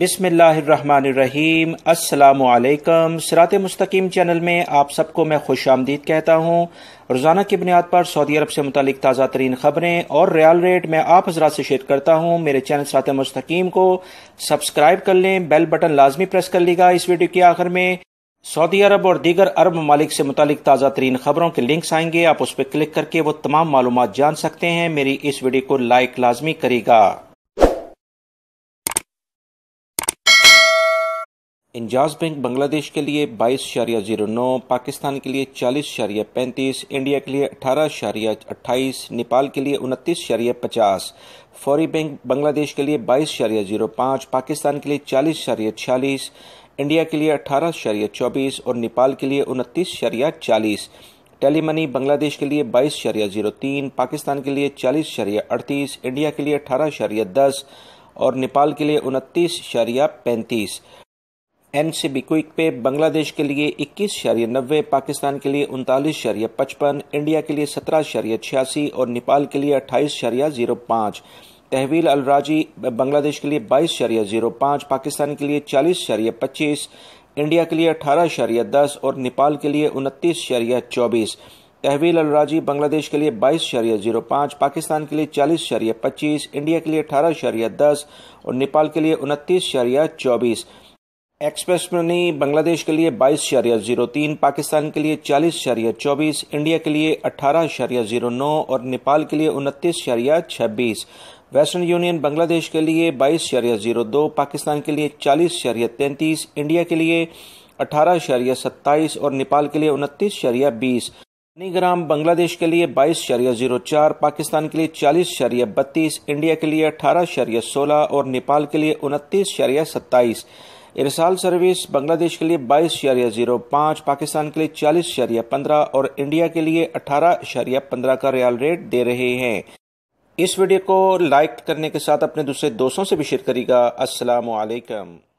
بسم اللہ الرحمن الرحیم۔ السلام علیکم۔ صراط مستقیم چینل میں آپ سب کو میں خوش آمدید کہتا ہوں۔ روزانہ کی بنیاد پر سعودی عرب سے متعلق تازہ ترین خبریں اور ریال ریٹ میں آپ حضرات سے شیئر کرتا ہوں۔ میرے چینل صراط مستقیم کو سبسکرائب کر لیں، بیل بٹن لازمی پریس کر لیگا۔ اس ویڈیو کے آخر میں سعودی عرب اور دیگر عرب ممالک سے متعلق تازہ ترین خبروں کے لنکس آئیں گے، آپ اس پہ کلک کر کے وہ تمام معلومات جان سکتے ہیں۔ میری اس ویڈیو کو لائک لازمی کرے گا۔ انجاز بینک بنگلہ دیش کے لیے 22.09، پاکستان کے لیے 40.35، انڈیا کے لیے 18.28، نیپال کے لیے 29.50۔ فوری بینک بنگلہ دیش کے لیے 22.05، پاکستان کے لیے 40.46، انڈیا کے لیے 18.24 اور نیپال کے لیے 29.40۔ ٹیلی منی بنگلہ دیش کے لیے 22.03، پاکستان کے لیے 40.38، انڈیا کے لیے 18.10 اور نیپال کے لیے 29.35۔ این سی بی کوئک پے بنگلہ دیش کے لیے 21.90، پاکستان کے لیے 39.55، انڈیا کے لیے 17.86 اور نیپال کے لیے 28.05۔ تحویل الراجی بنگلہ دیش کے لیے 22.05، پاکستان کے لیے 40.25، انڈیا کے لیے 18.10 اور نیپال کے لیے 29.24۔ تحویل الراجی بنگلہ دیش کے لیے 22.05، پاکستان کے لیے 40.25، انڈیا کے لیے 18.10 اور نیپال کے لیے 29.24۔ ایکسپریس منی بنگلہ دیش کے لیے 22.03، پاکستان کے لیے 40.24، انڈیا کے لیے 18.09 اور نیپال کے لیے 29.26۔ ویسٹرن یونین بنگلہ دیش کے لیے 22.02، پاکستان کے لیے 40.33، انڈیا کے لیے 18.27 اور نیپال کے لیے 29.20۔ منی گرام بنگلہ دیش کے لیے 22.04، پاکستان کے لیے 40.32، انڈیا کے لیے 18.16 اور نیپال کے لیے 29.27۔ ارسال سروس بنگلہ دیش کے لیے 22.05، پاکستان کے لیے 40.15 اور انڈیا کے لیے 18.15 کا ریال ریٹ دے رہے ہیں۔ اس ویڈیو کو لائک کرنے کے ساتھ اپنے دوسرے دوستوں سے بھی شیئر کریے گا۔ السلام علیکم۔